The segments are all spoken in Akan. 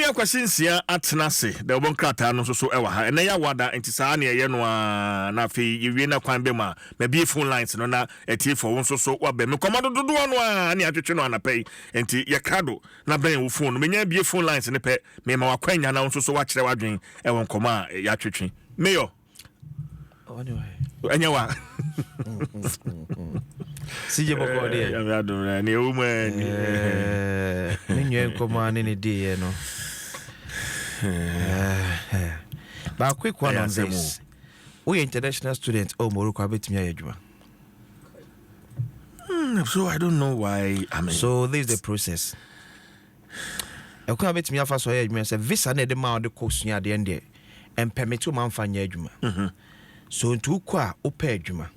Enya kwasinsia atnase the obon krata no so ewa ha ena ya wada ntisa na ye no na afi yewie na kwan be ma be phone lines no na etie for won so wa be me komado dodo no a na atwetwe no anapɛ enti ye kado na ben wo phone menya be phone lines ne pɛ me ma wakwanya na won so wa kyerɛ wadwen ewon koma ya twetwe meyo enya wa Sije boko de ya adom ne o man ni nyen koma ni de no but quick one on this. We international students Morocco abetimi ayadwuma. So I don't know why. I mean, so this is the process. I can't abetimi afa so ayadwuma say visa na de ma de kosua de ende and permit to man fanya adwuma. So ntu kwa opa adwuma.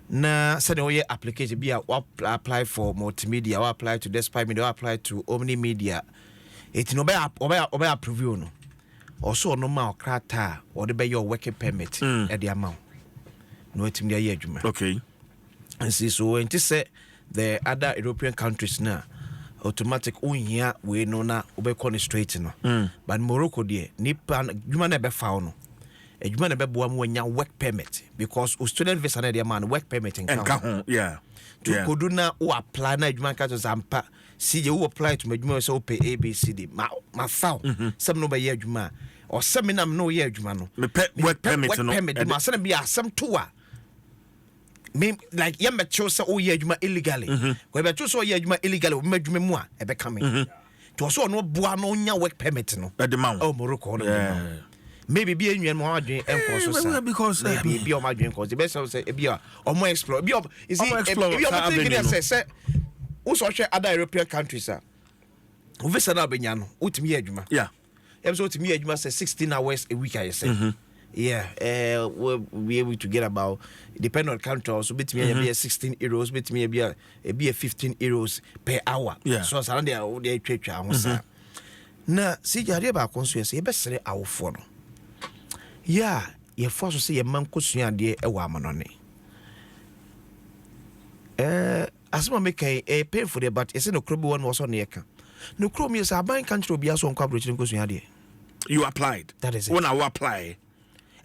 Na said we application be apply for multimedia, or apply to Despite Media, or apply to Omni Media. It no be approve you no. Also no ma krata or the be your working permit at the amount. No it me dey adwuma. Okay. And see so when it say the other European countries now automatic here we no na obekɔ straight no. But Morocco there nipa adwuma na be fa no. Adwuma na be boa mo nya work permit because student visa na dey man work permit in count. Yeah. To kodu na o apply na adwuma ka to zampa CJ who apply to adwuma so pay ABCD ma foul some no be ye adwuma or some na no ye adwuma no me work permit no permit ma say be asem to a me like ye metcho say o ye adwuma illegally ko be cho so ye adwuma illegally o me adwuma mu a e be come to so no boa no nya work permit no e de ma o Morocco no maybe be enwen mo adwen enko so say because maybe be o ma adwen cause the best say e be o mo explore be is it be o think say also share other European countries we visa na benya no utimi adwuma yeah so utimi adwuma say 16 hours a week I say yeah we'll be able to get about depend on country also betimi be 16 euros betimi be 15 euros per hour so around there they twetwa ho sa na si jare ba konso say be sere awofo no yeah ye force say ye man kosua de e wa amanone asma make a painful day but it's no krobi one was on the eka no kromi is a buying country obi aso nkwa brochiri kosua de you applied that is it when I apply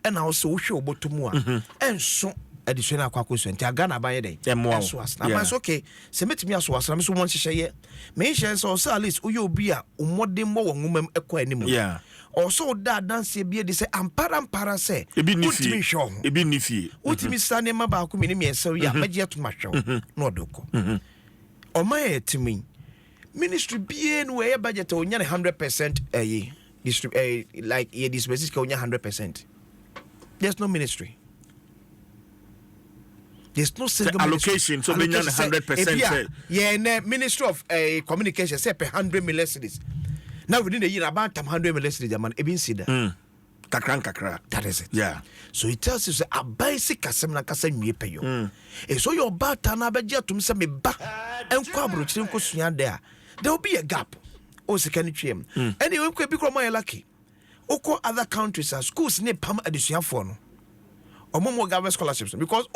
and also show botomu a enso additional kwa kosua nti aga na baye dey enso as na but okay se metimi aso as na me so won hyehyeye me hye so at least uye obi a umode mo wo nwumam ekwa animu yeah also that dance be dey say ampara say utimi show ebi nifie utimi sane ma ba ko mini me enso ya magye to mahwew no odoko oma etimi ministry bien we budget onya 100% distribute like this basis ka onya 100%. There's no ministry. There's no single allocation ministry. So be 100%. Yeah, Ministry of Communication say per 100 million cedis. Now within a year about 100 million cedis man e bin sida. Kakra. That is it. Yeah. So it tells you say a basic asem na kasa nwie peyo. E so your bata na be atum say me ba enko abrochire nko sua there. There will be a gap. O second twem. Anyway, we be kro my lucky. Oko other countries and schools ne pam adisuafo no. Omomo government scholarships because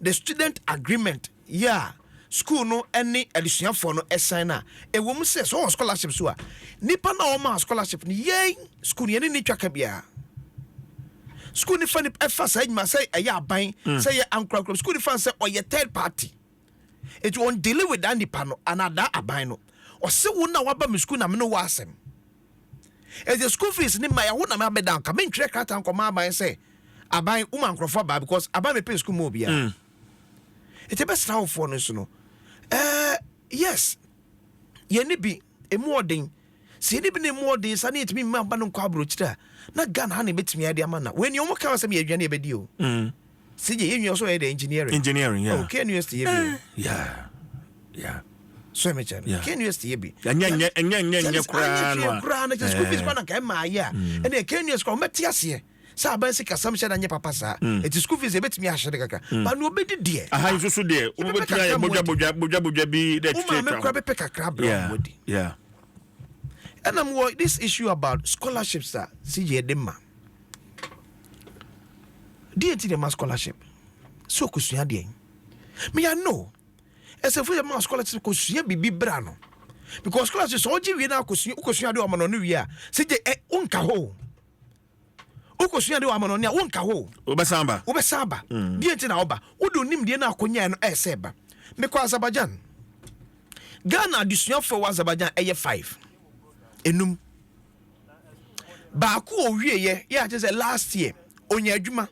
the student agreement school no any adisuafo no assign e wo mu say so scholarships so a nipa na o ma scholarship ni school ni ni twaka bia school ni fa ni efa say ma say eya aban say ye ankra school ni fa say o ye third party it won't deal with that nipa no another aban no o se wo na wa ba me school na me no wa asem e the school fees ni ma ya wo na me abedan ka me ntwe krata nko ma aban say aban woman crofo ba because aban me pay school mo bia it be straw for no so no yes ye ni bi emu odin se ni bi ni mu odin sa na etimi ma ba no kwa brochira na Ghana ha na betimi ade amana when you mo ka say me adwane e bedi o sije ye nyo so e the engineering yeah okay university yeah so me chan okay university ye bi enya kura na school fees kwa na ka ma ya and the Kenyans ko meti ase sa ban se kasam hye na nye papa sa it school fees e betimi a hye kaka but no obedi de aha so de o betimi ya bodwa bi de teacher me kura be kakra bra wodi yeah and I'm this issue about scholarships that CJ Demma DNT the scholarship so kusua de me ya know as if we scholarship kusua bibi bra no because classes so ji we na akosua de o no wi a se je unka ho ukosua de o no ne unka ho obesamba die nti na oba wodo nim de na akonya no eseba me kwa Azerbaijan Ghana adusua for Azerbaijan 5 enum ba ko owie ye just last year onya adwuma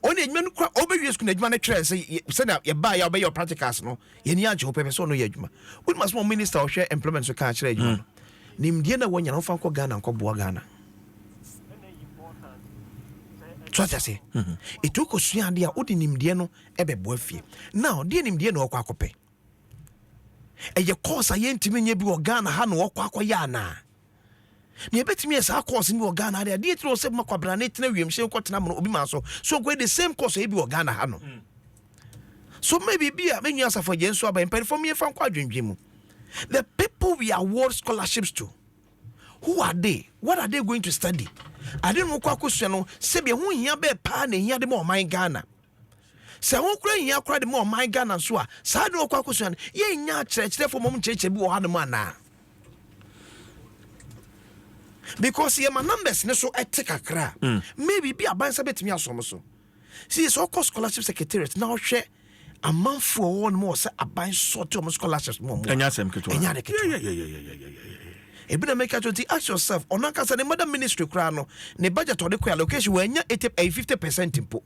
oni adwuma no kwa obewie school adwuma no twerɛ se na ye ba ya obey your practicals no ye ni agye opepe so no ye adwuma we must more minister o share employment so ka kyerɛ adwuma no nimdie na wonya no fa nko Ghana nko boa Ghana twata se etuko sua de a odi nimdie no ebeboa fie now de nimdie no okwa akopɛ eye course ayentimi nya bi wo Ghana ha no okwa akoya na me betimi esa course ni wo Ghana de die tro se makwabra na tena wiem hye nkotena mo obi ma so go the same course e bi wo Ghana ha no so maybe be a menu asafo je nso aba empire for me fa nkwa adwendwe mu the people we award scholarships to, who are they? What are they going to study? I didn't know kwakosua no se be hu hia be pa na hia de mo man Ghana se hu kura hia kura de mo man Ghana so a sa de kwakosua no ye nya kyerɛkyerɛ fo mom kyerɛkyerɛ bi wo ha no ma na because ye my numbers ne so etik akra maybe be abansa betimi asom so see so cost scholarship secretariat now hwɛ amanfo won mo se aban sort of scholarships mo enya sem keto enya de keto ebina make sure to ask yourself onanka say the mother ministry kra no ne budget or the allocation we enya 50% impo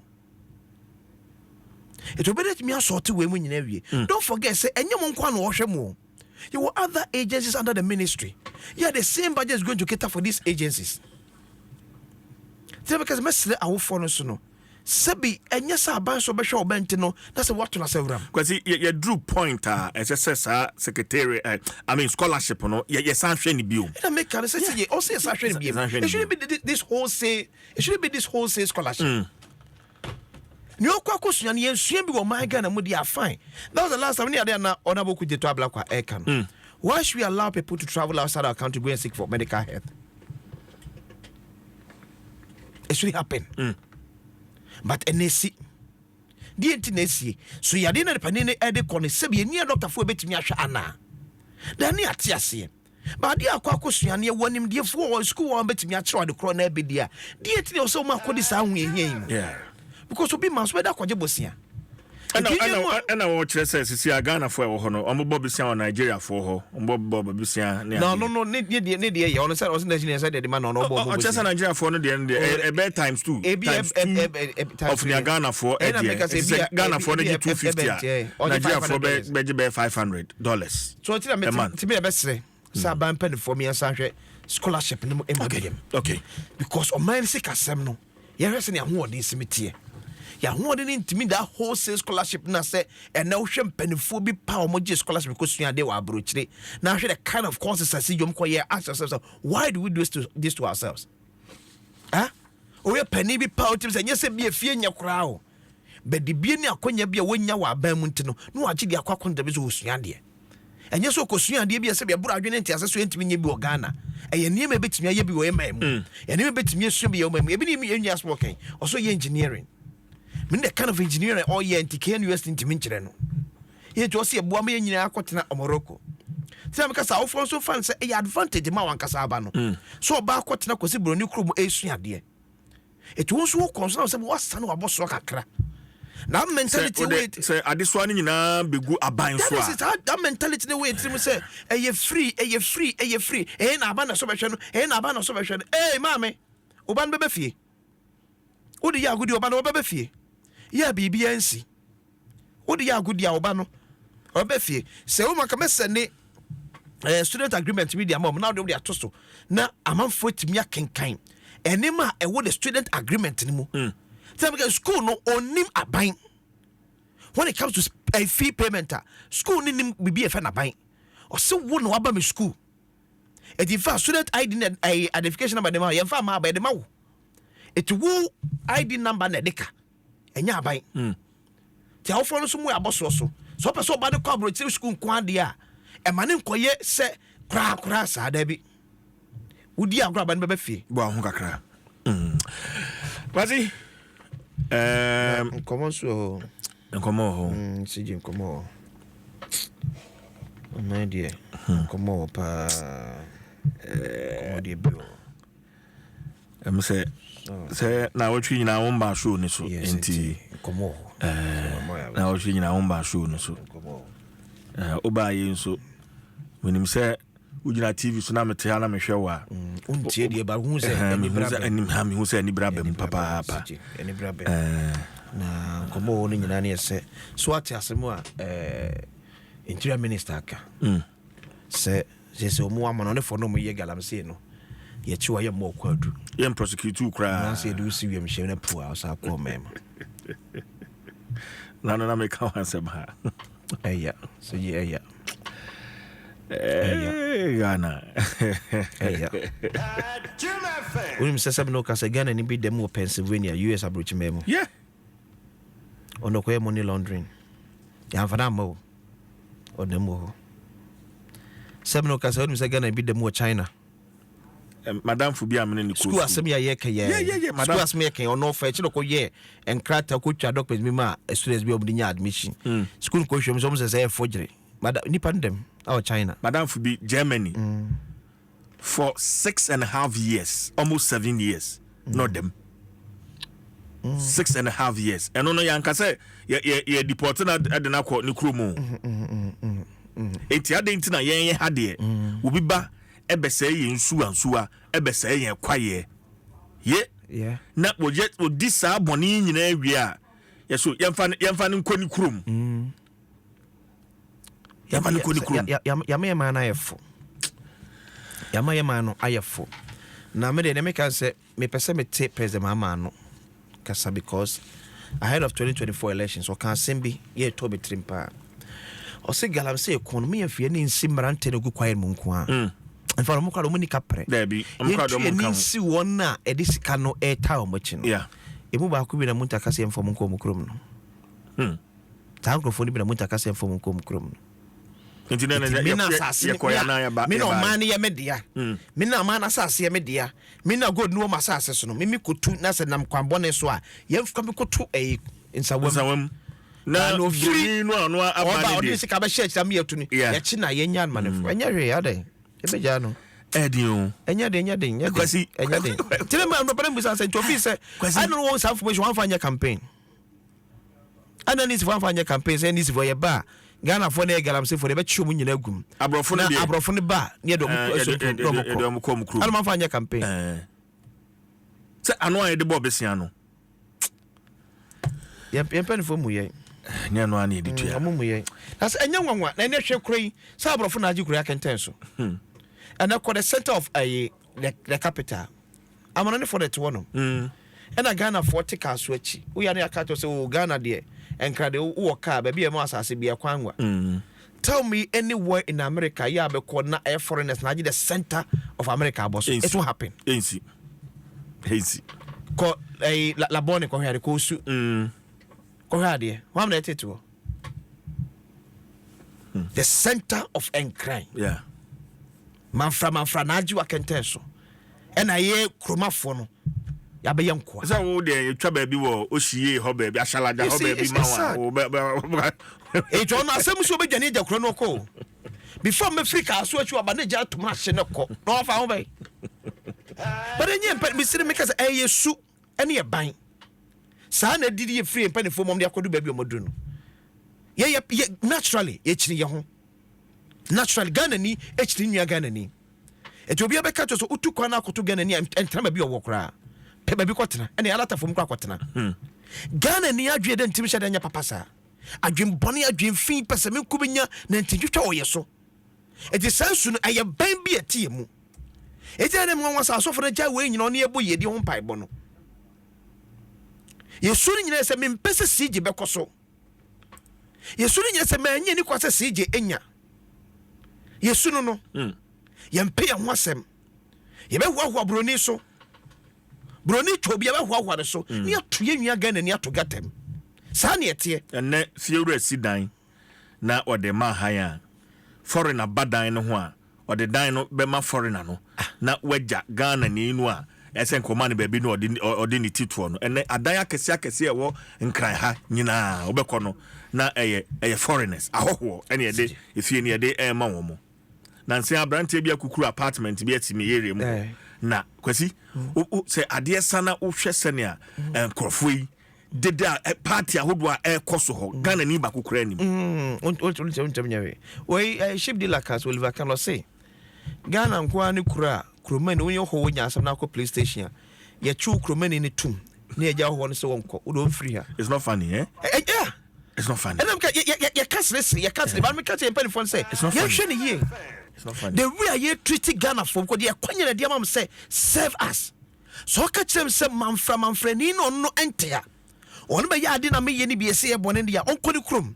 it obedient me asort we mu nyina wie don't forget say enya mo nkwa no wo hwɛ mo you will other agencies under the ministry. Yeah, the same budget is going to cater for these agencies. Because Messi our phone no. Sebi enya sa ban so be show bentino. That's what to na sewram. Because you drew point SSS secretary I mean scholarship no. You sanction ni bio. It make can say also sanction ni bio. It shouldn't be this wholesale. It shouldn't be this wholesale scholarship. Nyo kwa kusua ni ensua bi wo man Ghana mu dia fine. That was the last time we had na honorable kujeto abla kwa Ekan. Why should we allow people to travel outside our country to go and seek for medical health? It should happen. But NSC DNTNSC so yade na panene e de kone se bi eni doctor fo betimi ahwe ana. Da ni ate ase. Ba dia akwa kusua ne wonim die fo school won betimi akyewa de kro na be dia. Die ti ne so ma akodi sa hu ehia. Yeah. Because obi man so be da kwaje bosia. And I watch see a Ghana for a hono, Bobisia on Nigeria for her, Bobisia. No, need you understand, was the man on just Nigeria for the end, a bad times too. Of Ghana for Ghana for the 250, Nigeria for $500. So it's a month to be a best say, Saban penny for me and Sanche scholarship in the okay, because on my sick as some no, you're resting at one this cemetery. Ya who didn't me that wholesale scholarship na say and now shame penifo bi pa omoje scholarship because you dey wa abrochire now share the kind of courses I see you here ask yourself why do we do this to ourselves we penny bi pa otim say nyese bi afie nya kura o be de bi ni akonya bi a wonya wa ban mu ntino no agye de akwakon da bi so osua de enye so kosua de bi se bi buru adwene ntia se so entimi nya bi o Ghana eye niam betimi aye bi wo emamu ye niam betimi asua bi ye emamu e bi ni enya spoken also ye engineering me the kind of engineering all year in TK University in Timinchire no. Ye to see a boa me nyina akotena Morocco. Say am kasa wo so fan say e advantage ma wan kasa aba no. So ba akotena kosi broni krom esua de. Et won so concern say what san wa boso kakra. Na mentality wait say adeswa ni nyina begu aban so a. That mentality the way trim say e free. E na aba na so behwe no. Eh mame. Oban bebe fie. Odi ya gudi oba no bebe fie. Ya bibia nsi odi ya agudi a oba no obefie se o maka mesene student agreement media mom na de atoso na amanfo timi akenkan enema e wo the student agreement ni mu say because school no onim aban when it comes to a fee payment school ni nim bibi e fa na ban o se wo no aba me school e di fa student ID and identification number dem ye fa ma ba dem wo it wo ID number na deka enya aban ti awofo no so mu aboso so person ba de kwa bro chiri school kwa de a e mane nkoye se kra sa da bi wudi agro ba ne beba fie bo ho kakra wazi nkomo so nkomo ho siji nkomo my dear. Come on, pa. Come dear, bro. I'm say now what you now on show ni so enti come on. Now what you now on show ni so oba ye so when him say ujina TV so na mete ha na mehwe wa untie de ba hu say hu say ni bra bem papa ani bra bem na come on ni nyina na ye so ati asemu a interior minister aka se omo amano ne fo no mo ye galamse no ye chiwa ye mo kwadu ye prosecute kra na say do see we mhye na pu a so akọ mem na me ka wan se ba eya so ye eya Ghana eya unim sese no ka se Ghana ni bi dem wo Pennsylvania US abrochi memo yeah ono ko money laundering ya fana mo odemo sebe no ka se unim se Ghana bi dem wo China madam Fubi amene ni school asem ya yeke ye madam school asem yeke ono fa chi ko ye enkrata ko twa doctors mi ma students bi omudinya admission school ko hwem so mo se forgery madam ni pandem our China madam Fubi Germany for 6.5 years almost 7 years not them 6.5 years and no yanka say ye deport na adena ko ni kromo enti adenti na yen ye hade obi ba ebese ye nsuwa ebese ye kwaye ye na woje odi saa boni nyina awie a yeso yemfa ne nkoni krom yemfa ne nkoni krom yama na yefo yama no ayefo na me de me kan say me pese me te president mama no kasa because ahead of 2024 elections so kan sembi ye to be trimpa o se galamse economy afie ni nsimrante ne gu kwaye mu nko a for mo kwado mo ni kapre debi mo kwado mo kan si won na edisika no eta o mo chi no yeah emu ba ku bi na munta kase emfo mo nko mo krom no ta mikrofoni bi na munta kase emfo mo nko mo krom no enti na ya koya na ya ba me no man ya media me na man asase ya media me na god no ma asase so no me kotu na se nam kwambone so a ye mfuka me kotu insawam na no free no anu abade de sika be church am yetu ni ye chi na ye nya manefo enya hwe ya den ebeja no edio enya de kwasi enya de tire ma no pare mbisa se to fi se I don't want some information one fanya campaign ana ni se one fanya campaign se ni se for ye ba Ghana for na galamse for be chiom nyina gum abrofo ne ba ne do mo ko mukru ana ma fanya campaign se anu aye de bo besia no ye pen fo mu ye ne anu ana editu ya mu ye as enya nwanwa na ne hwe kroi se abrofo na agi kura kenten so and I call the center of the capital I'm on for the one and I Ghana 40 cars switch we are near cat so Ghana there and crowd o car baby a mass as be a kwangwa tell me anywhere in America ya be called na air foreigners na the center of America boss it will happen easy ko la bonne ko here ko su ko here wa am na tetu the center of crime yeah manfra na agi wakenten so ena ye kromafo no ya be yenko za wo de twa ba bi wo ohie ho ba bi ashalaja ho ba bi ma wa e jo na asem so be dwane ja kro no ko before me Africa so achu aba na ja to ma hye ne ko no fa ho ba but enye mpa mi sire me kasa e yesu ene ye ban sa na didi ye free mpa ne fo mom de akodu ba bi o modu no ye naturally ye chiri ye ho naturally Ghana ni echiri nua Ghana ni etobia be ka to so utu kwa na akoto Ghana ni entrama bi owo kra pe ba bi kwotena ene alata fom kwa kwotena Ghana ni adwe de ntim hye de nya papa sa adwen bone adwen fin pese me kubenya na ntintwetwa oye so eti sansu no aye ban bi atie mu eti ene mo wasa asofo na ja we nyina one ebo yedi ho pai bo no yesu ni nyina se me mpese sije be koso yesu ni nyina se me anya ni kwase sije enya yesu no yempe ya ho asem ye be hoahoa broni so broni tobia be hoahoa so ni ato ye nua Ghana ni ato gatem sa na ete enne fiewura sidan na ode ma han foreigner badan no ho a ode dan no be ma foreigner no na waja Ghana ni nu a ɛsɛ nkɔma no baabi no ɔde ne titoɔ no ɛnɛ adan akɛseɛ ɛwɔ nkran ha nyinaa wobɛkɔ no na ɛyɛ foreigners ahɔhoɔ ɛne yɛde efie ne yɛde ɛma wɔn mo nanse aberanteɛ bi akukuru apartment bi atimi area mu na kwasi sɛ adeɛ sana wohwɛ sɛnea nkurɔfoɔ yi dede a party ahodoɔ a ɛkɔ so hɔ Ghana ni ba kokora anim ship dealer cars Oliver Carlos say Ghana nkoa ne kura kromani wonye ho wonya asam na akɔ play station ya chu kromani ne tum na ya ho no se wonko wo don free ha. It's not funny yeah it's not funny and ya castle but me catch your pen phone say ya hwe ne ye it's not funny the way you treat Ghana for because ya kwanya na dia mam say serve us so catch them say manfra ni no ente on be ya ade na me ye ni bi ese e bone dia onko ni krom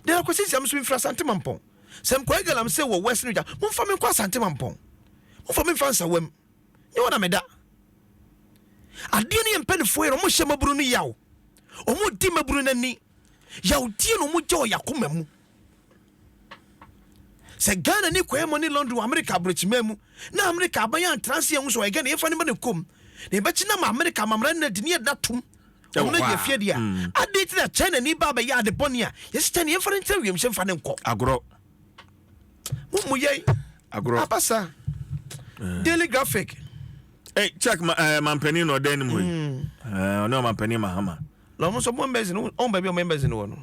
de akwasi siam so infra sante mampon sem kwa galam say wo west no ja momfa me kwa sante mampon momfa me fansa wam ni wona meda ade ni empenfo yero mo hye maburu no yawo o mo di maburu nani yawo die no mo je o yakoma mu se Ghana ni kwa mo ni London America brochimemu na America aban transia hu so e Ghana yefa ni ma ne kom ne be chi na ma America mamra na de ni da tum ona ye fie dia ade ti na China ni ba ya de bonia yes China yefa ni tawiem hye fa ne nko agro mu ye agro apasa Daily Graphic hey check mampani no den mu no mampani mahama lo mo so mo mbezi no on ba bi o mbezi no no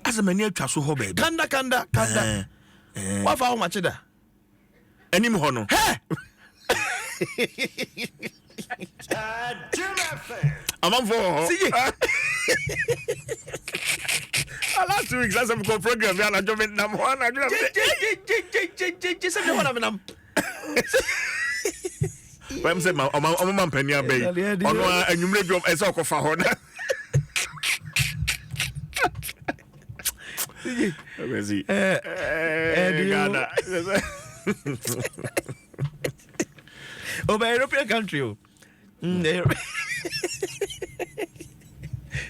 azamani atwa so ho ba bi kanda wa fa ho machida anim ho no Amam for last week that's a program ya na jomen na mo na jula Wem say ma mampani abey ono anwumre bi e say okofa ho na Where's Ghana. Over European country.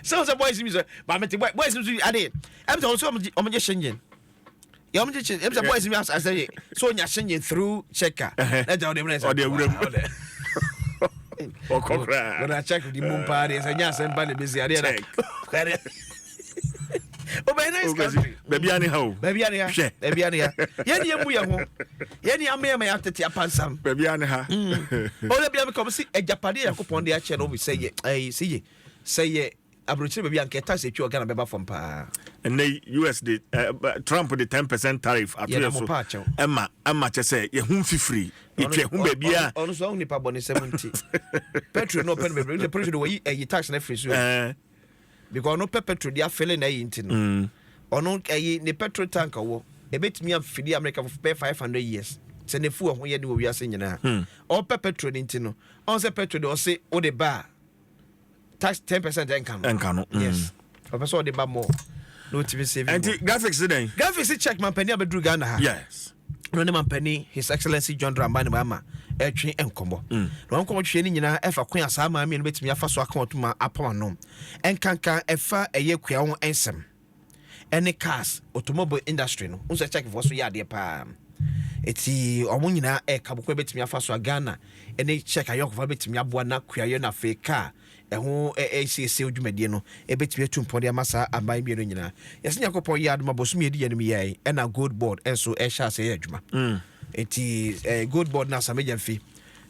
So boys but boys ade I'm also I'm just Schengen. I'm just boys me as I say so nya Schengen through checker. Let down the rest. Or the room. Or kokra. When I check the moon party as nya sem ba le busy ade na. Oh, very nice country. Baby anyhow. Baby anyhow. Baby anyhow. Yeni emu ya ho. Yeni ame atete apansam. Baby anyhow. Oh, le bia me come see ejapade yakopon de a che no we say say abrochire baby anke tax etwa Ghana beba from pa. And the US the Trump the 10% tariff at so. Emma che say ye hu free. Itwe hu baby a. Ono so nipa bone 70. Petrol no pen baby. The petrol we tax na free so. Because no petrol dia fele na yin tin ono ne petrol tank wo e betimi amfidi America for 500 years se ne fu ho ye ne wo wiase nyina o petrol din tin no on se petrol de o se o de ba tax 10% enka no yes o person o de ba more no tv save and graphics then graphics check man pani abedru Ghana ha yes no ne man pani His Excellency John Dramani Mahama etwe enkomo no nkomo hwe ni nyina efa kwan asa ma me no betimi afa so aka otuma apama no enkanka efa eye kwa ho ensem ene cars automobile industry no unso check for so ya de pa eti omo nyina kaboko betimi afa so Ghana ene check ayoko betimi aboa na kwa na feka eho ACC odwumadie no ebetimi atumpode amasa aban bi no nyina yesi yakopon ya adoma bosumi edi yanim yai ena gold board enso ehya se ya adwuma eti gold board na sameja mfi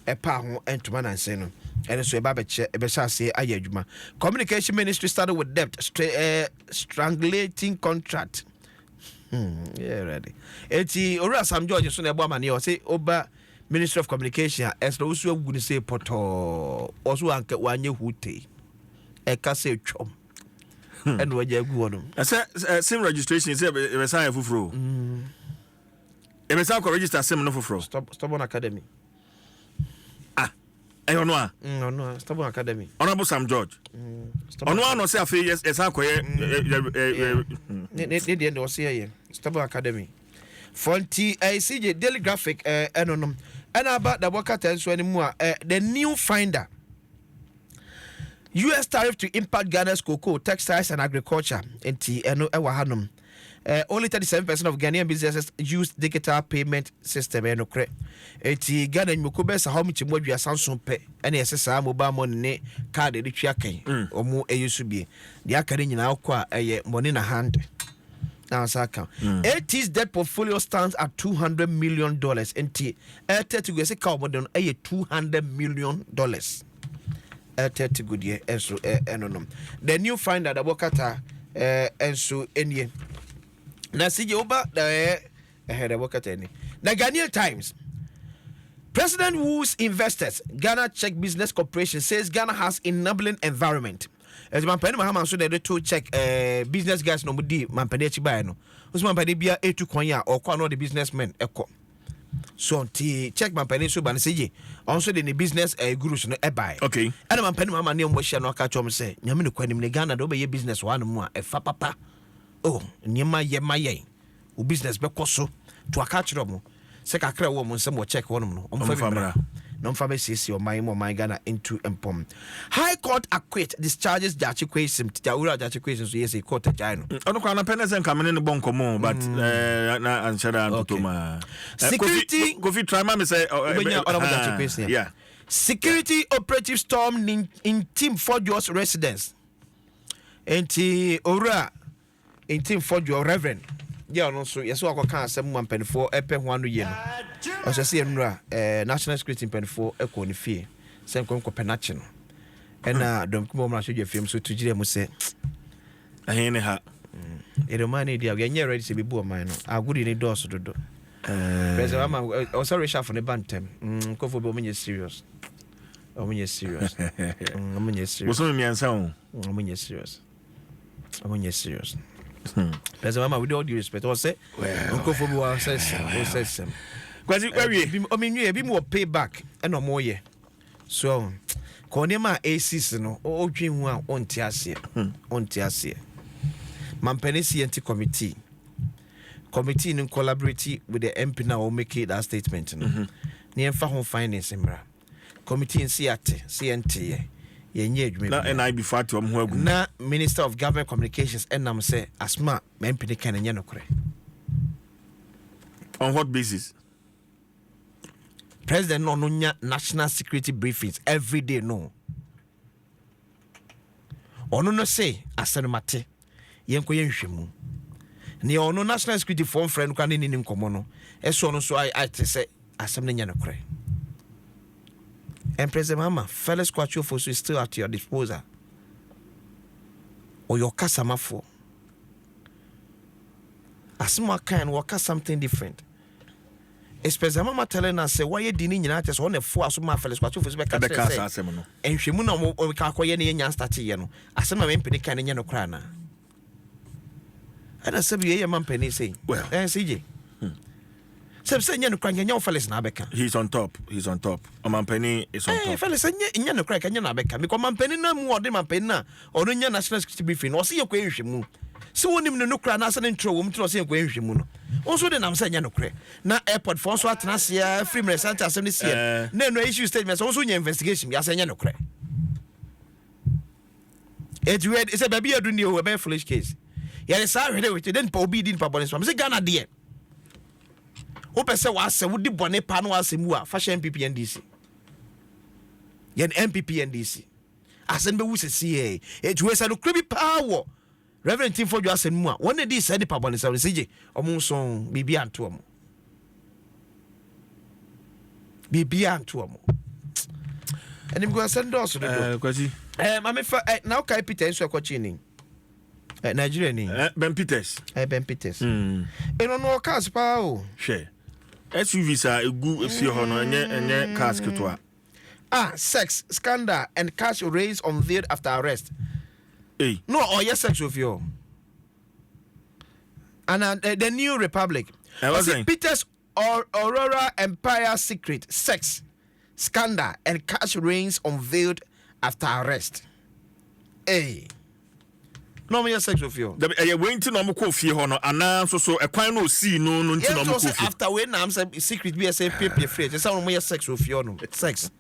epa ho entuma na nse no ene so eba beche ebesha se aye adwuma. Communication Ministry started with debt strangulating contract yeah ready eti ora Sam George so na ebo amane o say oba Ministry of Communication as no so agu ni say poto oso anke wanye hute e ka say twom ene waje agu wono sim registration say e sign fufuro e sign ko register sim no fufuro Stubborn Academy ayo no no Stubborn Academy Honorable Sam George ono no say afi yes sign ko ne de no say ye Stubborn Academy Fonti CJ Daily Graphic enonom and about the worker so anymore the new finder US tariff to impact Ghana's cocoa, textiles and agriculture enti eno ewa hanum only 37% of Ghanaian businesses use digital payment system. Eti Ghana nyukobe sa how much mo dua Samsung pay ene yesesa mobile money ne card de twa kan omo eyusu bi de akare nyina akwa money na hand now saka AT's debt portfolio stands at $200 million enti to go say ka omo don $200 million to good ye enso enonom the new finder the bokata enso enie na sije oba the bokata eni the Ghanaian Times. President Wu's investors, Ghana Czech Business Corporation says Ghana has enabling environment. As Mampani Mahama so they to check business guys no mudi Mampani chiba no. Usman Mampani bia etu kwanya or kwa no the businessmen eko. So ti check Mampani so ban seje. Also the business gurus no ebai. Okay. And Mampani Mahama ni ombo no aka chom say nyame no kwanim ne Ghana do be ye business one mu a efa papa. Oh, nyema ye maye. U business be koso to aka chro mo. Se kakra wo mo nsem wo check wonum no omfa be sisi o my Ghana into empom. High Court acquit discharges Jachi Kwesim Tawura Jachi Kwesim so yes court ajai no ono kwa na penese nka me ne bon komo but na anshara antoma security go fit try me say Jachi Kwesim yeah security operative storm in Team Forge's residence enti ora in Team Forge Reverend yeah no so yes wa kan asem mampanifo epe ho anu ye no o se se enura national security mampanifo eko ni fie se nko penachi no ena dom kumo mra hwe film so tugire mu se ahene ha eromani dia we nye ready se bibu o man no agudi ni dos dodo president ama o sorry chef ne bantem ko fo be o menye serious omunye serious woso mi ansa o omunye serious There's a mama with all due respect. Or say, Uncle Fobu says, Quasi, I mean, you be more payback and no more ye. So, Konema a season or dream one on Tiasia, Mampenisi anti committee in collaborating with the MP now make it that statement. Near Fahon Finance, Committee in CNT. Na and before to na Minister of Government Communications and nam say asma mempini kan nya nokre. On what basis? President no nya national security briefings every day no. Ono no say asenmate yenko yenhwemu. Ne ono national security form friend kan ni nkomo no. Eso no so I say asem nya nokre. And President Mama, fellow squad force is still at your disposal. Or your customer for. As more kind work something different. It's President Mama telling us say why you didn't United on the four as my fellow squad force back and she muna or kakoye yan stati yano. As some men penny can yano crana. And I said, ye man penny saying, well, CJ. He's on top. Omanpenny is on top. Fellas, and you crack and Yanabeka because Mampenny no more than Mampenna or no national security briefing or see a question. So when no cran as an intro woman to see a question. Also, then I'm saying Yanocre. Now, airport for Swatanasia, free Santa this year. No issue statements also in your investigation. Yes, and Yanocre. It's a baby, I do know a very foolish case. Yes, I read it. Then Poby didn't publish from the Ghana dear. Ope se wase wudi bone pa no wase mu a fashion MPP NDC yen MPP NDC asen be wuse CA ejuwe sa no krebi power Reverend Team Forge asen mu a won dey say pa bone sa CJ omo so bibia anto omo enim go send us do kwasi mama fa now kai Peter nso akwachi ni Nigeria ni Ben Peters eno no cars pa o share SUV sa egu efie ho no enye cars ketwa sex scandal and cash raised unveiled after arrest no yes sex of you and the New Republic Peter's Aurora Empire secret sex scandal and cash raised unveiled after arrest no me sex of you. The waiting to no ko fie ho no ana so e kwan no see no nti no ko fie. After when na am say secret be say paper free. Say no me sex of you no. Sex.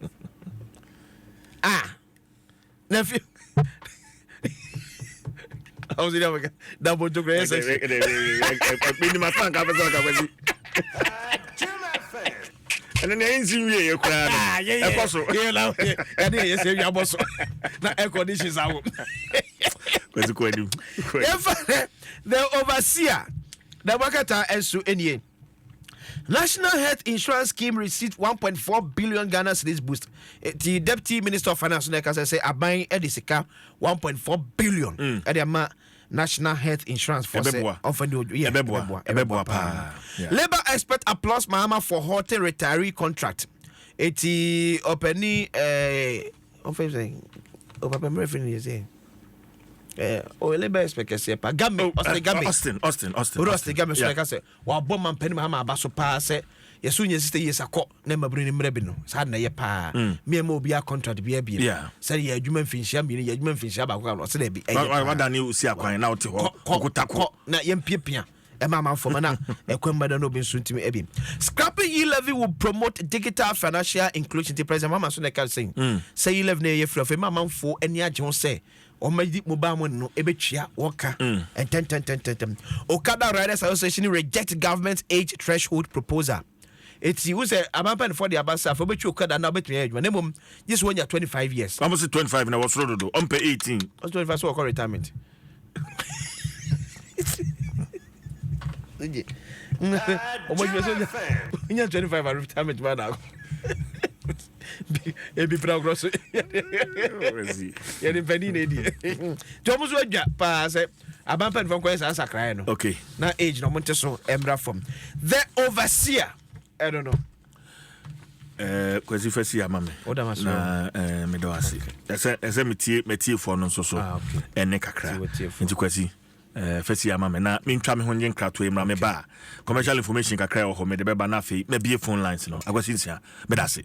I was in Africa. Double to grace. Minimum fan capacity. And then the engine you cry. Yeah, so yeah, now and you say your boss. Now air conditions out. What's the question? The overseer, the Wakata Ensu Enye. National Health Insurance Scheme received 1.4 billion Ghana cedis boost. The Deputy Minister of Finance say abayin edisika 1.4 billion. Edema National Health Insurance for Labor expert applause Mahama for halting retiree contract. Eti openi labor expert say pa game Austin game so like say wa bom man peni Mahama abaso pa say yesu nye sister yesakọ na mabru ni mrebi no sa na ye pa me ma obi a contract bi abie say ye adwuma mfinhia mi ye adwuma mfinhia ba ko say na bi wa da ni si akwan na wote ho kokotako na ye mpiapia e ma man for na ekwamba da no bi nsuntimi abi. Scrapping e-levy will promote digital financial inclusion. The president Mama so na can saying say e-levy na ye frɛ ma man fo ani agye ho say o ma di mobile money no ebetwia woka and 10 Okada Riders Association reject government age threshold proposal. It's you say about for the abasa for between Okada now between age when mum this one you 25 years almost 25 now was rodo on pay 18 was 25 so call retirement. You 25 retirement man now. Ebi progress. Yeri penny ne. Jomo so dwa pa say abampen from kwesa answer cry no. Okay. Na age no monte so emra from. The overseer. I don't know. Kwesi fesi ya mame. Na me do ase. Ese metie for no so ene kakra. Nti kwesi fesi ya mame na me ntwa me ho nyen krato emra me ba commercial information kakra ho me de beba na afi me bie phone lines no agwasi nsia me da se